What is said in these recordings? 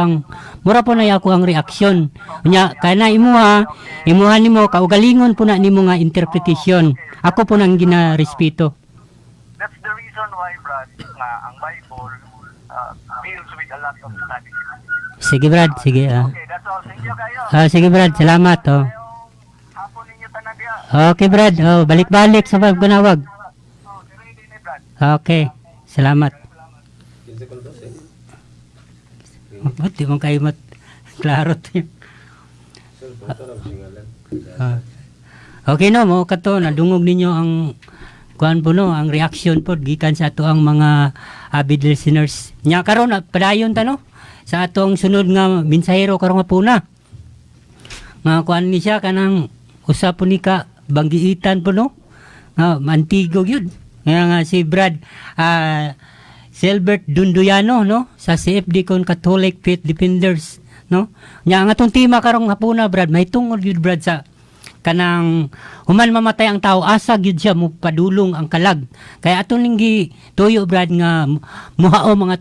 ang mura po na ako ang reaksyon nya kana imuha nimo kaugalingon po na nimo nga interpretation ako po nang ginarespeto. That's the reason why, Brad, nga ang Bible deals with a lot of studies. Sige Brad, sige. Okay, that's all. Thank you kayo. Sige Brad, salamat. Ngayong hapon ninyo tanagya. Okay Brad, balik-balik sa pagbanawag. Ready ni Brad. Okay, salamat. Buti mong kayo klaro to yun. Okay no, mo kato nadungog ninyo ang kuan po no, ang reaction po gikan sa ato ang mga avid listeners. Nya karon padayon ta no sa atong sunod nga mensahero karon nga puna. Nga kuan ni siya kanang usa po ni ka banggiitan po no. Nga mantigo gyud. Nga si Brad Silbert Dunduyano no sa CFD kon Catholic Faith Defenders no. Nya ang atong tema karong hapuna Brad may tungod gyud Brad sa kanang human mamatay ang tao asa gyud siya mo padulong ang kalag. Kaya aton ning tuyo Brad nga muhao mga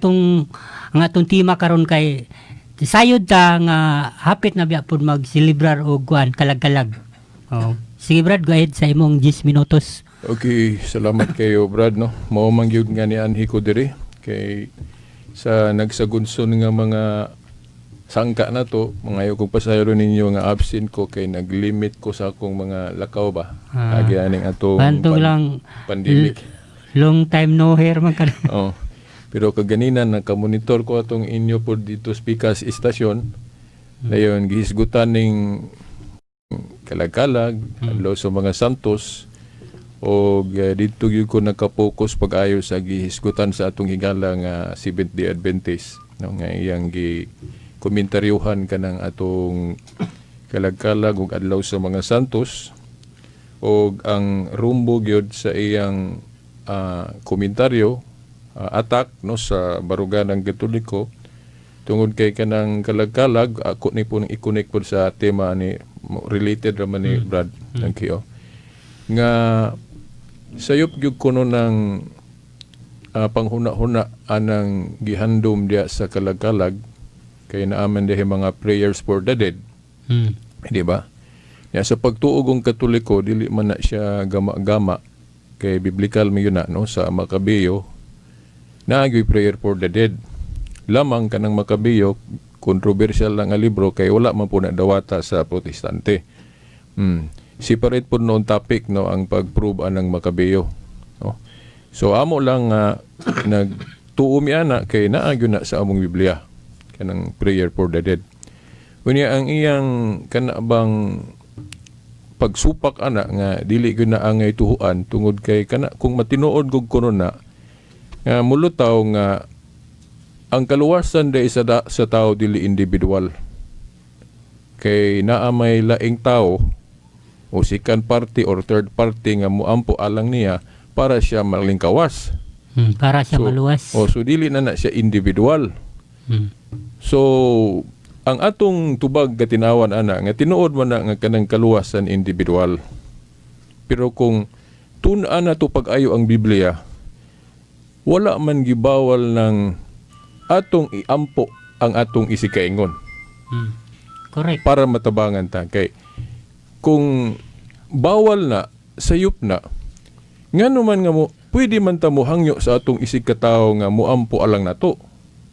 ang atong tema karon kay sayod ta nga hapit na biya pud magselebrar og kuan kalag-kalag. Sige Brad, go ahead sa imong 10 minutos. Okay, salamat kayo Brad no. Mao man gyud nga ni anhi ko diri kay sa nagsagunson nga mga sangka na to, mga kong pasayro ninyo nga absent ko kay naglimit ko sa akong mga lakaw ba. Agi aning atong lang pandemic. Long time no hair man kan. Pero kaganina naka-monitor ko atong inyo po dito speakers istasyon. Dayon gihisgutan ning kalag-kalag, adlaw sa mga santos o dito gyud ko naka-focus pag-ayo sa gihisgutan sa atong higala nga Seventh-day Adventist no nga iyang komentaryuhan kanang atong kalag-kalag ug adlaw sa mga santos og ang rumbo gyud sa iyang komentaryo attack no sa baruganang Katoliko tungod kay kanang kalag-kalag ako ni po nang i-connect po sa tema ni related raman ni Brad Angkio nga sayop gyud kuno ng panghuna-huna anang gihandom diya sa kalag-kalag kay naaman diha mga prayers for the dead. Di ba? Ya sa pagtuog ng Katoliko dili man na siya gama-gama kay biblical mi yun na no sa Makabeyo naagyoy prayer for the dead. Lamang kanang Makabeyo kontrobersyal lang nga libro kay wala man po na dawata sa Protestante. Separate po noon topic no ang pag-prove anang Makabeyo no. So amo lang nagtuo mi ana kay naagyo na sa among Biblia kanang prayer for the dead. Unya ang iyang kanabang pagsupak ana nga dili gyud na angay tuhuan tungod kay kana kung matinuod gug kuno na nga mulutaw nga ang kaluwasan day sa tao dili individual kay naa may laing tao o second party or third party nga moampo alang niya para siya malingkawas. Para siya maluwas. So dili na siya individual. So ang atong tubag katinawan ana nga tinuod man na nga kanang kaluwasan individual. Pero kung tun-an na to pag-ayo ang Biblia, wala man gibawal ng atong iampo ang atong isikaingon. Correct. Para matabangan ta kay kung bawal na sayop na ngano man nga mo pwede man ta mo hangyo sa atong isig katawo nga moampo alang nato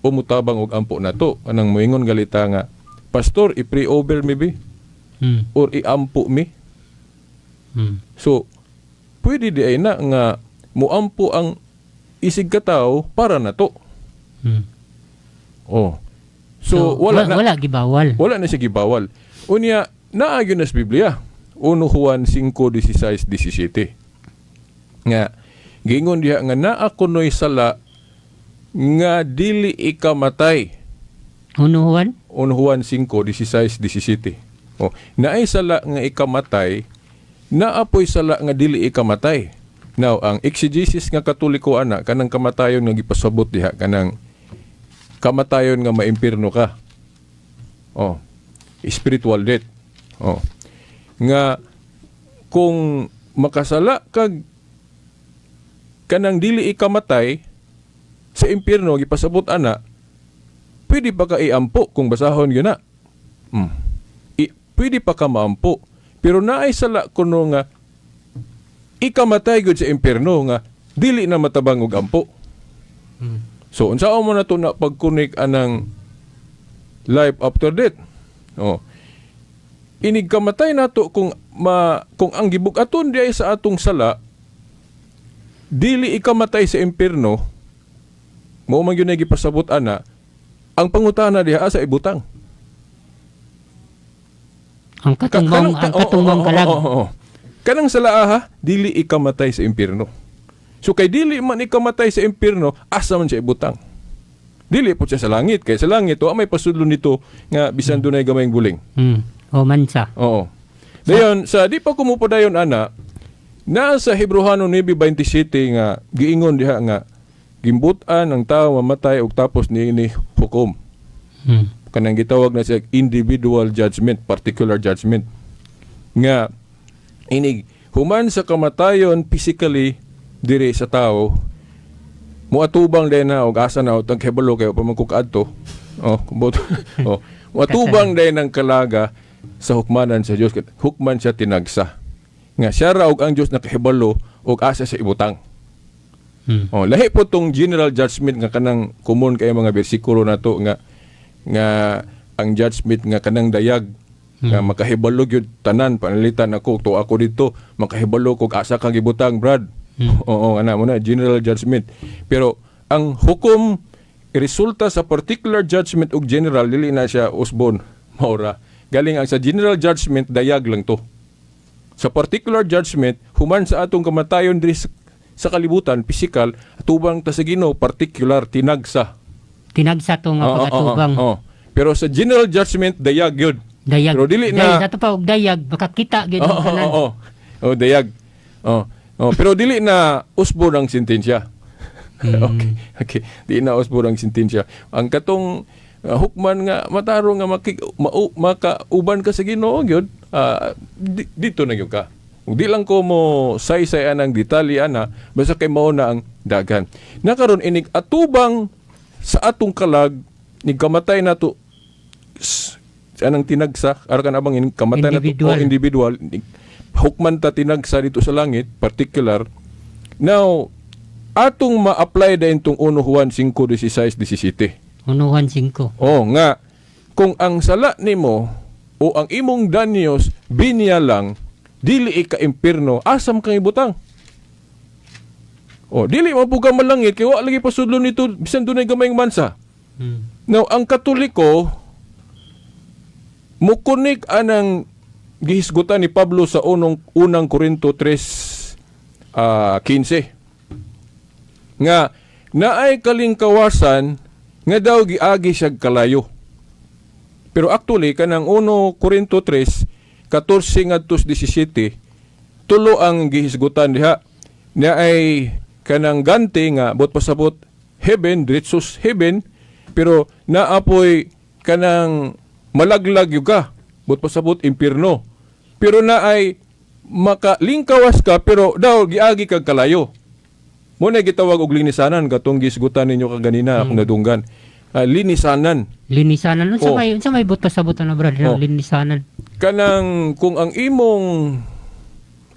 o mutabang og ampo nato anang moingon galita nga pastor i-pray over me be or iampo me. So pwede di ay na nga moampo ang isig katawo para nato. So wala gibawal. Wala na siya gibawal. Unya naagyo na sa Biblia. 1 Juan 5:16-17. Nga gingon diha nga naa kunoy sala nga dili ikamatay. 1 Juan 5:16-17. Naay sala nga ikamatay, naapoy sala nga dili ikamatay. Now, ang exegesis nga Katoliko ana kanang kamatayon nga gipasabot diha kanang kamatayon nga maimpirno ka. Spiritual death. Nga kung makasala kag kanang dili ikamatay sa impyerno gipasabot ana pwede pa ka iampo kung basahon yun na. Pwede pa ka maampo. Pero naay sala kuno nga ikamatay gud sa impierno nga dili na matabang og ampo. So unsaon mo na to na pagkunik anang life after death? Oh. Inig kamatay nato kung ang gibug-aton diay sa atong sala dili ikamatay sa impierno, mao man gyud gipasabot ana ang pangutana diha sa ibutang. Ang katungwang kalag. Kanang sala dili ikamatay sa impierno. So kay dili man ikamatay sa impierno, asa man siya ibutang. Dili po siya sa langit. Kaya sa langit, may pasudlo nito nga bisan dunay gamayng buling. O mansa. Oo. Dayon, sa di pa kumupodayon ana, na sa Hebreano 9:27 nga giingon diha nga gimbutan ang tao mamatay ug tapos niini hukom. Kanang gitawag na siya individual judgment, particular judgment. Nga inig human sa kamatayon physically diri sa tao, muatubang din na og asa na utang kebalo kayo pa magkukadto. Muatubang din ng kalaga sa hukmanan sa Dios. Hukman siya tinagsa. Nga siya ra og ang Dios nakahibalo og asa sa ibutang. Lahi po tong general judgment nga kanang common kay mga bersikulo nato nga ang judgment nga kanang dayag nga makahibalo gyud tanan panalitan ako to ako dito makahibalo kog asa kang gibutang brad. Ana mo na general judgment. Pero ang hukom resulta sa particular judgment ug general dili na siya usbon maura. Galing ang sa general judgment dayag lang to. Sa particular judgment human sa atong kamatayon diri sa kalibutan physical atubang ta sa Ginoo particular tinagsa to nga pagatubang. Pero sa general judgment dayag gyud. Dayag. Pero dili na dato pa og dayag makakita gyud ang tanan. Dayag. Pero dili na usbon ang sentensya. Okay. Di na usbon ang sentensya. Ang katong hukman nga mataro nga makauban ka sa Ginoo gyud, dito na gyud ka. Di lang ko mo say-sayan ang detalye ana, basta kay mao na ang dagan. Nakaron inig atubang sa atong kalag ni kamatay nato anang tinagsa arakan abang kamatay nato individual hukman ta tinagsa dito sa langit particular. Now atong ma-apply din tong 1 Juan 5:16-17. 1 Juan 5. Nga kung ang sala nimo o ang imong danyos binya lang dili ka impierno asam kang ibutang. Dili mo puga malangit kay wa lagi pasudlo nito bisan dunay gamayng mansa. Now ang Katoliko mukunik anang gihisgutan ni Pablo sa unang Korinto 3:15 nga naay kalingkawasan nga daw giagi siya kalayo. Pero actually kanang 1 Korinto 3:14 ngadto 17 tulo ang gihisgutan diha na ay kanang ganti nga bot pasabot heaven diretsos heaven pero naapoy kanang malaglag yuga bot pasabot impierno pero naay makalingkawas ka pero daw giagi kag kalayo mo na gitawag og linisanan katong gisgutan ninyo kaganina akong nadunggan linisanan Unsa may bot pasabot na brad linisanan kanang kung ang imong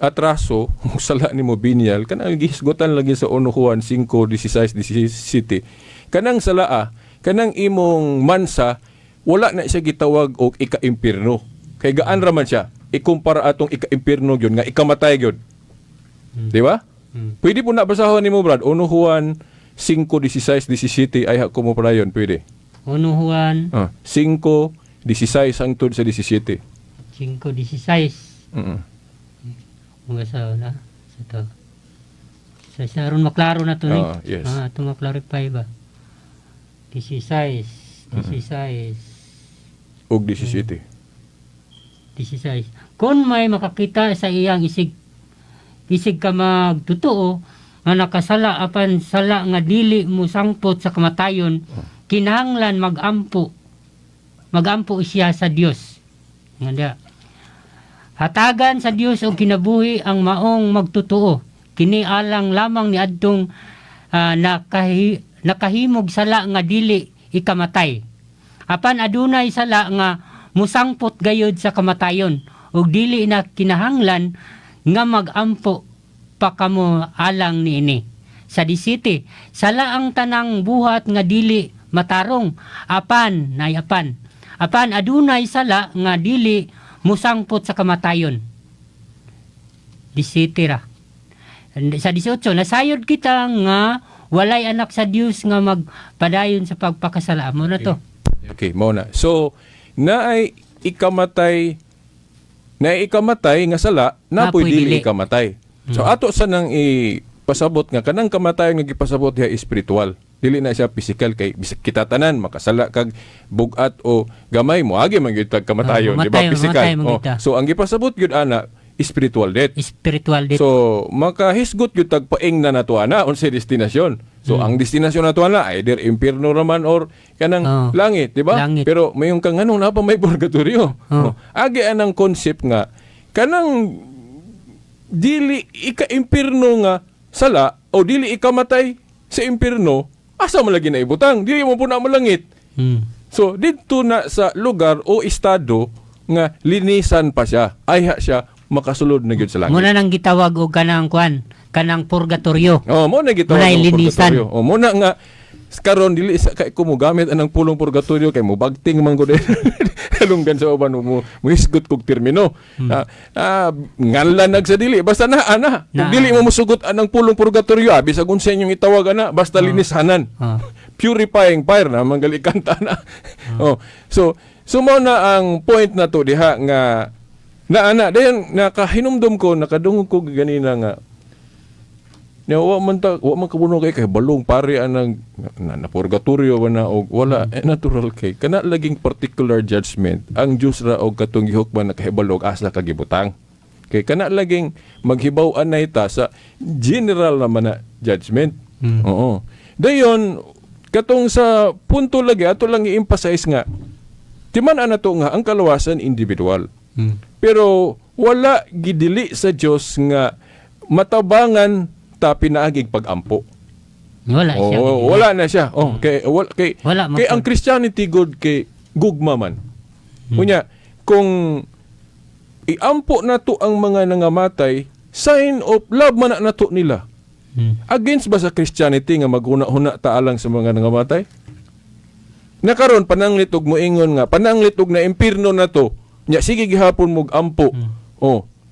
atraso sala nimo binyal kanang gihisgutan lagi sa 1 Juan 5:16-17 kanang salaa kanang imong mansa wala na siya gitawag og ika-impierno kay gaan ra man siya ikumpara atong ika-impierno gyud nga ikamatay gyud di ba pwede po na basahon nimo brad 1 Juan 5:16-17 ay ko mo para yon pwede 1 Juan 5:16 hangtod sa 17 5:16 mga sa na sa to sa aron maklaro na to yes. Ito maklarify ba 16 og 17 kung may makakita sa iyang isig ka magtotoo nga nakasala apan sala nga dili mo sangpot sa kamatayon kinahanglan magampo siya sa Dios nga hatagan sa Dios og kinabuhi ang maong magtotoo kini alang lamang ni adtong nakahimog sala nga dili ikamatay apan adunay sala nga musangpot gayud sa kamatayon ug dili na kinahanglan nga magampo pa kamo alang niini. Sa 17, sala ang tanang buhat nga dili matarong apan adunay sala nga dili musangpot sa kamatayon. 17 ra. Sa 18, nasayod kita nga walay anak sa Dios nga magpadayon sa pagpakasala. Mo na to. Okay, mo na. So, naay ikamatay nga sala, napoy dili ikamatay. So, ato sa nang ipasabot nga, kanang kamatayon nga gipasabot diha spiritual. Dili na siya physical kay bisag kita tanan makasala kag bugat o gamay mo agi man gyud tag kamatayon, di ba? Physical. So, ang gipasabot gyud ana spiritual death. Spiritual death. So, makahisgot yung tagpaing na nato ana unsay destinasyon. So, ang destinasyon nato ana either impierno raman or kanang langit, di ba? Langit. Pero mayong kang anong na pa may purgatorio. Agi anang concept nga kanang dili ika-impierno nga sala o dili ikamatay sa impierno, asa man lagi na ibutang, dili mo puna malangit. So, dito na sa lugar o estado nga linisan pa siya, ayha siya makasulod na gyud sa langit. Muna nang gitawag og kanang kanang purgatorio. Mo na gitawag Muna'y og linisan. purgatorio. Mo na nga karon dili sa kay ko mo gamit anang pulong purgatorio kay mo bagting man gud halunggan sa uban mo hisgot kog termino. Nganlan nag sa dili basta ana. Kung dili mo musugot anang pulong purgatorio bisag unsa inyong itawag ana basta linisanan. Purifying fire na manggali kanta na. So mo na ang point na to diha nga ana dayon nakahinumdum ko nakadungog ko ganina nga wa man kabuno kay balong pare anang na purgatorio na og wala natural kay kana laging particular judgment ang Dios ra og katong gihukman na kahibalog asa ka gibutang kay kana laging maghibaw-an na ita sa general naman na judgment. Oo dayon katong sa punto lagi ato lang i-emphasize nga timan ana to nga ang kalawasan individual. Pero wala gidili sa Dios nga matabangan ta pinaagig pagampo. Wala siya. Wala na siya. Kay ang Christianity god kay gugma man. Kunya kung iampo nato ang mga nangamatay, sign of love man nato nila. Against ba sa Christianity nga maguna-huna ta alang sa mga nangamatay? Nakaron pananglit og moingon nga pananglit og na impierno na to. Nya sige gihapon mog ampo.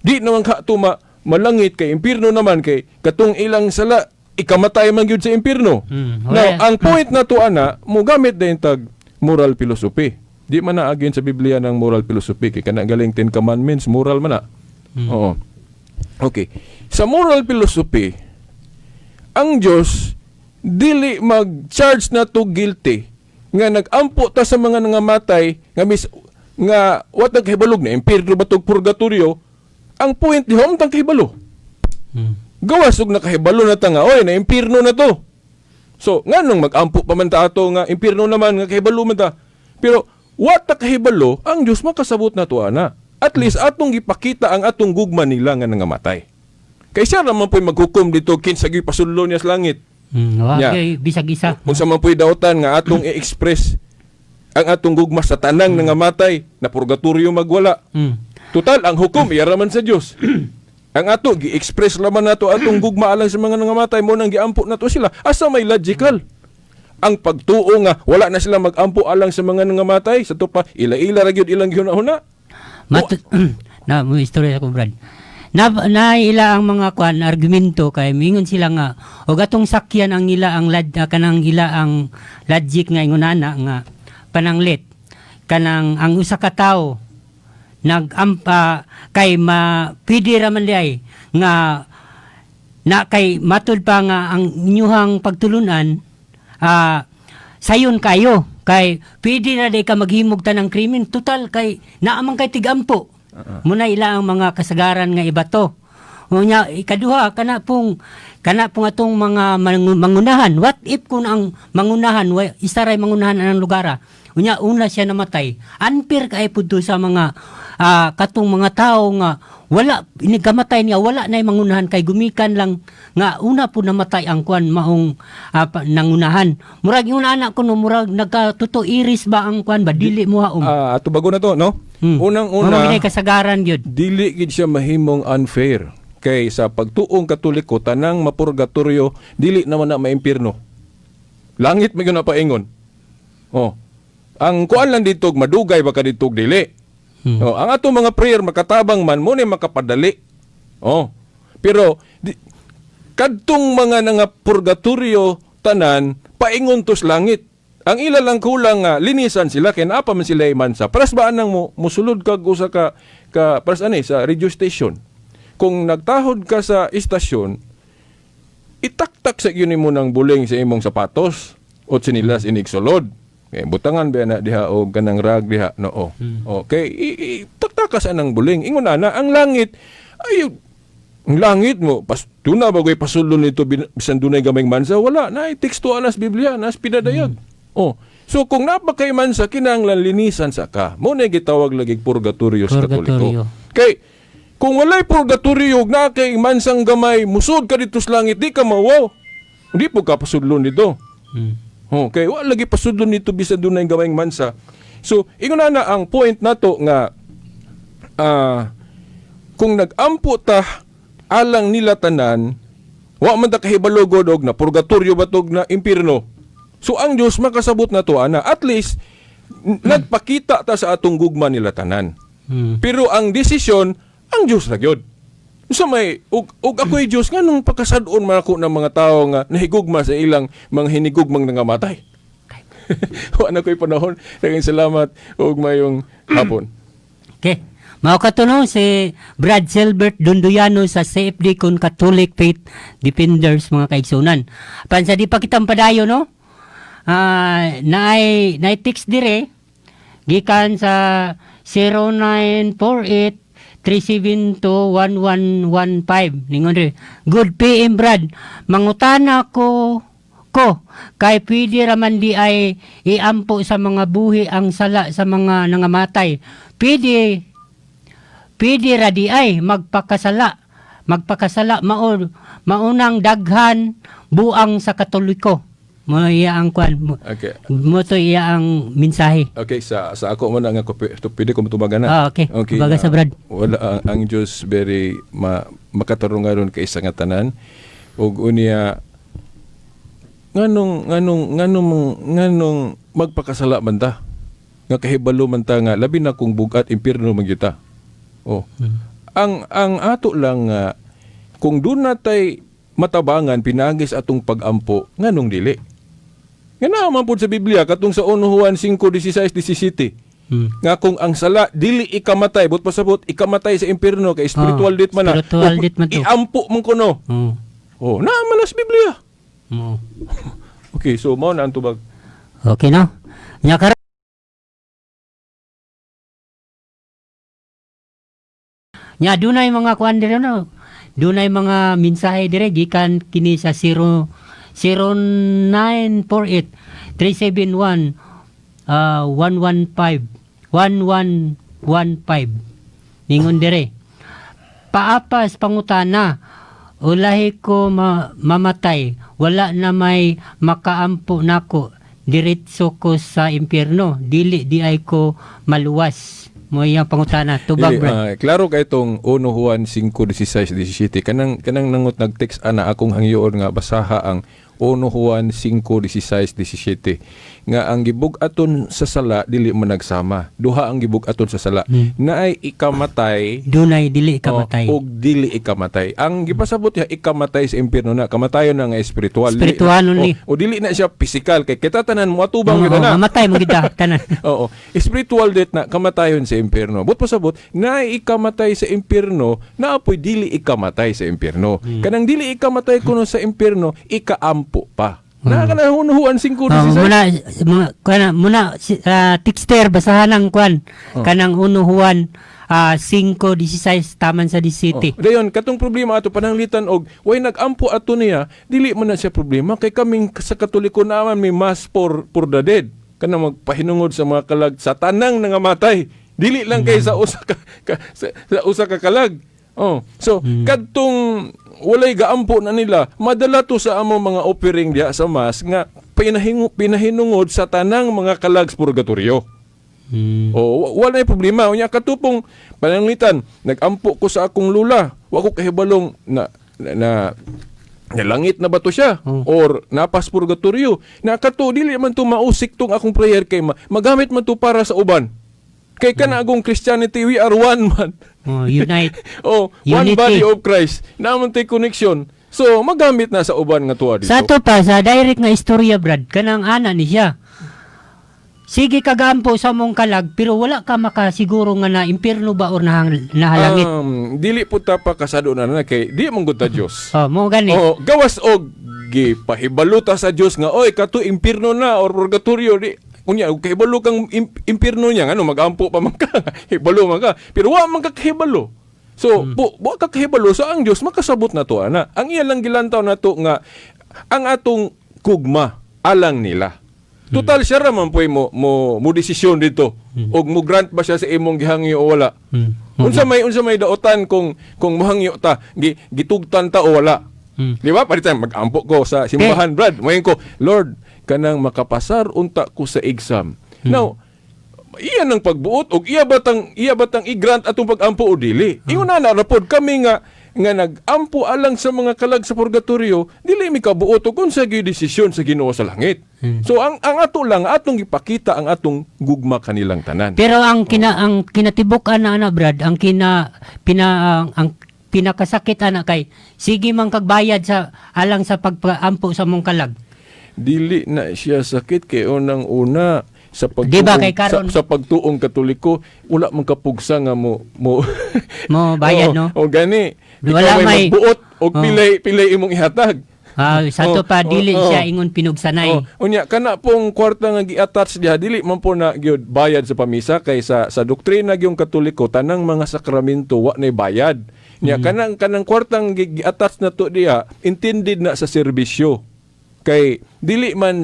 Di naman ka tuma malangit kay impierno naman kay katong ilang sala ikamatay man gyud sa impierno. Now, ang point na to ana mo gamit din tag moral philosophy. Di man na again sa Biblia ng moral philosophy kay kana galing 10 commandments moral man na. Okay. Sa moral philosophy ang Dios dili mag-charge na to guilty nga nagampo ta sa mga nangamatay nga wat naghibalog na impierno batog purgatorio. Ang point di hom tang kahibalo. Gawas og nakahibalo na ta nga oy na impierno na to. So nganong magampo pa man ta ato nga impierno naman nga kahibalo man ta. Pero wat ta kahibalo ang Dios makasabot na to ana. At least atong gipakita ang atong gugma nila nga nangamatay. Kay siya naman po'y maghukom dito kinsa gyud pasullo niya sa langit. Okay, bisag isa. Unsa man po'y dautan nga atong i-express ang atong gugma sa tanang nangamatay na purgatorio magwala. Total, ang hukom, iyaraman sa Diyos. Ang ato, gi-express laman nato atong gugma alang sa mga nangamatay mo nang giampo nato sila. Asa may logical? Ang pagtuo nga, wala na sila magampo alang sa mga nangamatay. Sa to pa, ila-ila ra gyud ilang gihuna-huna. Mo istorya ko, Brad. Na ila ang mga argumento kay mingon sila nga og atong sakyan ang ila ang kanang ila ang logic nga ingonana nga pananglit kanang ang usa ka tawo nagampa kay pwede raman diay nga na kay matud pa nga ang inyuhang pagtulunan sayon kayo kay pwede na day ka maghimog ta ng krimen total kay naamang kay tigampo muna ila ang mga kasagaran nga iba to unya ikaduha kana pong atong mga mangunahan what if kung ang mangunahan isaray mangunahan anang lugara unya una siya namatay unfair kay pudto sa mga katong mga tao nga wala inigamatay niya, wala na mangunahan kay gumikan lang nga una po namatay ang kwan maong nangunahan. Murag yung anak ko no, murag nagkatuto iris ba ang kwan ba dili mo haom. Ato bago na to, no? Unang-una, Mamang kasagaran gyud. dili gid siya mahimong unfair. Kay sa pagtuong Katoliko, tanang mapurgatorio, dili naman na maimpirno. Langit may na paingon. Oh. Ang kuan lang dito, madugay baka dito dili. Oh, ang ato mga prayer makatabang man mo ni makapadali. Oh. Pero kadtong mga nga purgatorio tanan paingon tos langit. Ang ila lang kulang nga linisan sila kay naa pa man sila imansa. Paras ba nang musulod kag usa ka paras ani sa radio station. Kung nagtahod ka sa istasyon, itaktak sa yun mo ng buling sa imong sapatos o sinilas inigsulod. Okay, butangan ba na diha o ganang rag diha no. Okay, itaktak ka sa nang buling. Ingon na ang langit ay ang langit mo tuna bagoy pasulon nito bisan dunay gamayng mansa wala na tekstuan nas Biblia nas pinadayag. So kung napakay mansa kinahanglan linisan sa ka. Mo na gitawag lagi purgatorio sa Katoliko. Kay kung walay purgatorio na kay mansang gamay, musod ka dito sa langit, di ka mawaw. Hindi po ka pasudlon dito. Okay, wala lagi pasudlon dito bisan doon na yung gamayng mansa. So, ingon na ang point na to nga, kung nag-ampo ta alang nila tanan, wa man ta kahibalogod og na purgatorio batog na impierno. So, ang Diyos makasabot na to, ana, at least, nagpakita ta sa atong gugma nila tanan. Pero ang desisyon, ang Diyos na gyud. Sa may ug ako'y Diyos nga nung pagkasadon man ako ng mga tao nga nahigugma sa ilang mga hinigugmang nangamatay. Wala ko'y panahon. Daghang salamat ug mayong hapon. Okay. Mao katuno si Brad Silbert Dunduyano sa CFD kon Catholic Faith Defenders mga kaigsunan. Pan sa di pa kitang padayo no. Naay text dire gikan sa 0948 3721115 ningon ri. Good PM Brad. Mangutana ko kay pwede raman di ay iampo sa mga buhi ang sala sa mga nangamatay. Pwede ra di ay magpakasala maunang daghan buang sa Katoliko. Mo iya ang kwan. Okay. Mo to iya ang mensahe. Okay, sa ako man nga pwede ko mutubagan na. Okay. Baga sa Brad. Wala ang Diyos very makatarungaron kay isa nga tanan. Ug unya nganong magpakasala man ta. Nga kahibalo man ta nga labi na kung bugat impierno man kita. Ang ato lang nga kung doon natay matabangan pinagis atong pagampo nganong dili. Nga naman po sa Biblia, katong sa 1 Juan 5:16-17. Nga kung ang sala, dili ikamatay, but pasabot, ikamatay sa impierno, kay spiritual death man na. Spiritual death man to. Iampo man ko no. Naman sa Biblia. Okay, so mao na ang tubag. Okay no? Nya dunay mga kuan dire no. Dunay mga mensahe dire gikan kini sa 0948 371 115 ningon dire. Paapas pangutana, ulahi ko mamatay, wala na may makaampo nako, diretso ko sa impierno, dili di ay ko maluwas. Mo iyang pangutana tubag Brad. Klaro kay itong 1 Juan 5:16-17 kanang nangot nag-text ana akong hangyoon nga basaha ang 1 Juan 5:16-17 nga ang gibug-aton sa sala dili man nagsama. Duha ang gibug-aton sa sala. Naay ikamatay, dunay dili ikamatay. Og dili ikamatay. Ang gipasabot ya ikamatay sa impierno na kamatayon na nga espiritual. Spiritual ni. O dili na siya physical kay kita tanan mo atubang gyud na. Mamatay mo gid tanan. Oo. Spiritual death na kamatayon sa impierno. But pasabot na ikamatay sa impierno na apoy dili ikamatay sa impierno. Kanang dili ikamatay kuno sa impierno ikaampo pa. Nakakanahunuhuan 5:16. Muna texter basahan ang kwan kanang unuhuan 5:16 taman sa city. Dayon katong problema ato pananglitan og way nag-ampo ato niya dili man na siya problema kay kaming sa Katoliko naman may mass for the dead kanang magpahinungod sa mga kalag sa tanang nangamatay Dili lang kay sa usa sa usa ka kalag. Oh, so kadtong walay gaampo na nila, madala to sa among mga offering diha sa mas nga pinahinungod sa tanang mga kalag sa purgatorio. O wala problema unya katupong pananglitan nagampo ko sa akong lula wa ko kahibalong na langit na ba to siya or napas purgatorio na kato dili man to mausik tong akong prayer kay magamit man to para sa uban kay kana agong Christianity we are one man Unite. one Unity. body of Christ naman tay connection so magamit na sa uban nga tuwa dito Sa to pa, sa direct nga istorya, Brad, kanang ana ni siya. Sige kagampo sa mong kalag, pero wala ka makasiguro nga na impierno ba or nahalangit. Dili po ta pa kasado na kay di man gud ta Dios. Mo gani. Gawas og gipahibaluta sa Dios nga oy kato impierno na or purgatorio di kunya kahibalo kang impierno niya ano magampo pa man ka hibalo man ka pero wa man ka kahibalo. So wa ka kahibalo so ang Dios makasabot na to ana. Ang iya lang gilantaw na to nga ang atong kugma alang nila. Total siya raman po mo desisyon dito. Og mo grant ba siya sa imong gihangyo o wala. Unsa may daotan kung mohangyo ta gitugtan ta o wala. Di ba? Palitan mag-ampo ko sa simbahan, Brad. Moyen ko, Lord, kanang makapasar unta ko sa exam. Now, iya nang pagbuot og iya batang i-grant atong pag-ampo o dili. Ingon na rapod kami nga nag-ampo alang sa mga kalag sa purgatorio, dili mi kabuot og unsa gyud desisyon sa Ginoo sa langit. So ang ato lang atong ipakita ang atong gugma kanilang tanan. Pero ang kinatibuk-an na Brad, ang pinakasakit ana kay sige man kagbayad sa alang sa pagpaampo sa mong kalag. Dili na siya sakit kay unang-una sa pagtuong, Diba, kay karon? sa pagtuong Katoliko wala man kapugsa nga mo Mo bayad no. O gani Wala ikaw may- magbuot og pilay imong ihatag. Sa to pa dili siya ingon pinugsanay. Unya kana pong kwarta nga gi-attach diha dili man po na gyud bayad sa pamisa kay sa doktrina gyung Katoliko tanang mga sakramento wa nay bayad. Nya kanang kwartang gi-attach na to diha intended na sa serbisyo. Kay dili man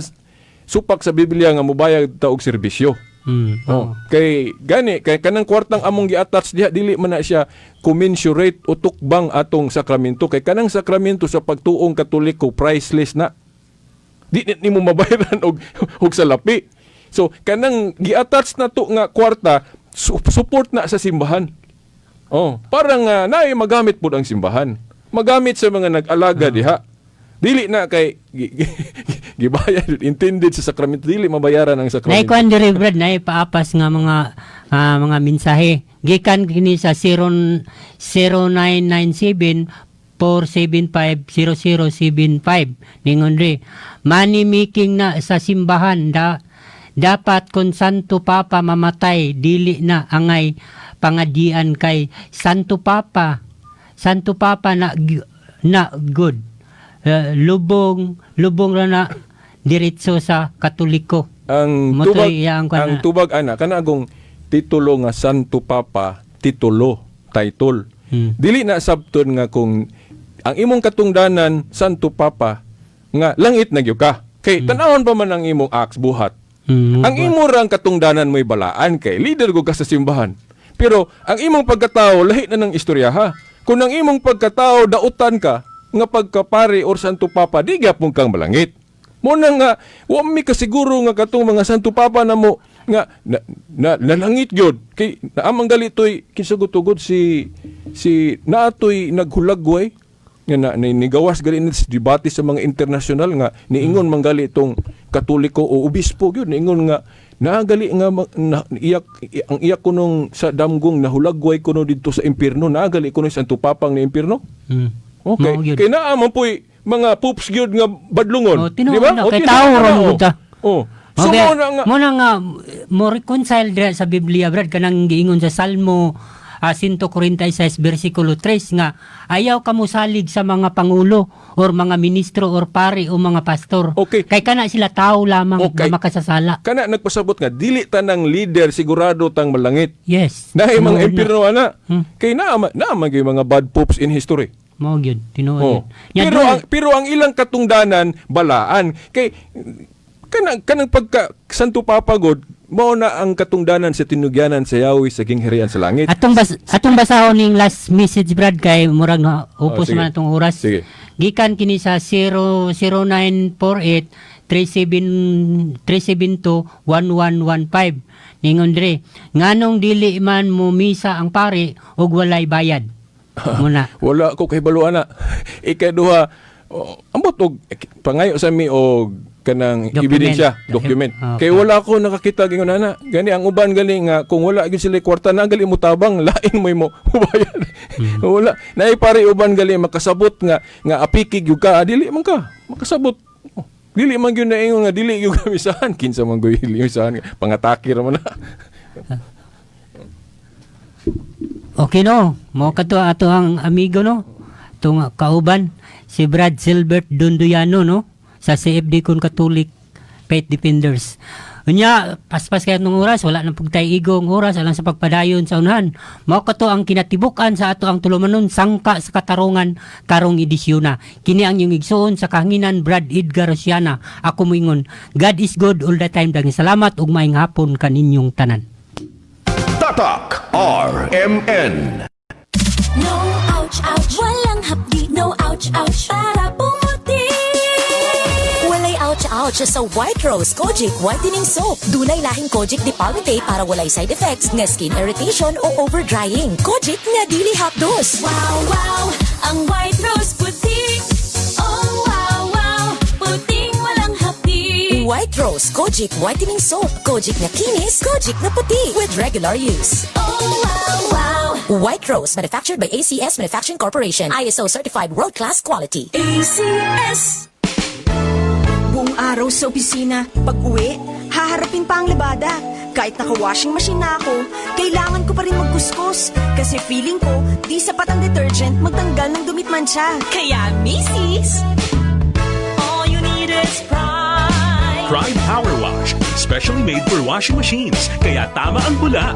supak sa Biblia nga mobayad ta og serbisyo. Kay gani kay kanang kwartang among gi-attach diha dili man na siya commensurate o tukbang atong sakramento kay kanang sakramento sa pagtuong Katoliko priceless na. Di nimo mabayaran og salapi. So kanang gi-attach na to nga kwarta support na sa simbahan. Parang naay magamit pud ang simbahan. Magamit sa mga nag-alaga diha. Dili na kay gibayad intended sa sakramento dili mabayaran ang sakramento. Naikuan diri Brad na paapas nga mga mensahe. Gikan kini sa 0997 475-0075. Ningon ri, money making na sa simbahan dapat kung Santo Papa mamatay dili na angay pangadian kay Santo Papa na good. Lubong na diretso sa Katoliko. Ang tubag ana kanagong titulo nga Santo Papa, title. Dili na sabton nga kung ang imong katungdanan Santo Papa nga langit na gyud ka. Kay tan-awon pa man ang imong acts buhat. Ang imong rang katungdanan mo'y balaan kay leader go ka sa simbahan. Pero ang imong pagkatao lahi na ng istorya ha. Kung ang imong pagkatao dautan ka nga pagkapari or Santo Papa di gyapon kang malangit. Muna nga wa mi kasiguro nga katong mga Santo Papa na mo nga nalangit gyud kay naamang galitoy kisugod-tugod si naatoy naghulagway nga nigawas gali ni debate sa mga internasyonal nga niingon manggali itong Katoliko o obispo gyud niingon nga nagali nga ang iyak kunong sa damgong nahulagway kuno didto sa impierno nagali kuno Santo Papang ni impierno. Okay. Kaya naaman po'y mga poops gyud nga badlungon. Di ba? Kay tao ron gud ta. So muna nga mo reconcile dira sa Biblia Brad kanang giingon sa Salmo 146 versikulo 3 nga ayaw kamo salig sa mga pangulo or mga ministro or pari o mga pastor. Okay. Kay kana sila tao lamang na makasasala. Kana nagpasabot nga dili tanang leader sigurado tang malangit. Yes. Dahil mga impierno ana. Kay naama gyud mga bad popes in history. Mao gyud tinuod. Pero ang ilang katungdanan balaan kay kanang pagka Santo Papa God Mao na ang katungdanan sa tinugyanan sa Yahweh sa gingharian sa langit. Atong basahon ning last message Brad kay murag na upos sige. man atong oras. Sige. Gikan kini sa 0948 372 1115. Ningon dre, nganong dili man mo misa ang pare ug walay bayad. Muna. Wala ko kay baluana. Ikaduha, ambot og pangayo sa mi og kanang Document. ebidensya, document. Okay. Kay wala ko nakakita gingon ana. Gani ang uban gali nga kung wala gyud sila kwarta na gali mo tabang lain mo bayad. Wala. Naay pare uban gali makasabot nga apikig gyud ka, dili man ka makasabot. Dili man gyud na ingon nga dili gyud kamisahan kinsa man gyud misahan pangatake ra man na. Okay no, mo kato ato ang amigo no. Tung kauban si Brad Silbert Dunduyano no sa CFD kon Catholic Faith Defenders. Unya paspas kay nung oras wala nang pagtay igong oras alang sa pagpadayon sa unahan. Mao kato ang kinatibukan sa ato ang tulumanon sangka sa katarungan karong edisyon na. Kini ang yung igsuon sa kahanginan Brad Edgar Rosiana. Ako moingon, God is good all the time. Daghang salamat ug maayong hapon kaninyong tanan. Tatak RMN. No ouch ouch, walang hapdi. No ouch ouch, para pumuti. Walay ouch ouch sa White Rose Kojic Whitening Soap. Dunay lahing Kojic di palmitate para walay side effects nga skin irritation o overdrying. Kojic nga dili hapdos. Wow wow, ang White Rose puti. Oh wow wow, puting walang hapdi. White Rose Kojic Whitening Soap. Kojic na kinis, Kojic na puti with regular use. Oh wow wow. White Rose, manufactured by ACS Manufacturing Corporation. ISO certified world-class quality. ACS. Buong araw sa opisina, pag-uwi, haharapin pa ang labada. Kahit naka-washing machine na ako, kailangan ko pa rin magkuskus. Kasi feeling ko, di sapat ang detergent magtanggal ng dumit mancha. Kaya, Mrs. All you need is Pride. Pride Power Wash, specially made for washing machines. Kaya tama ang bula.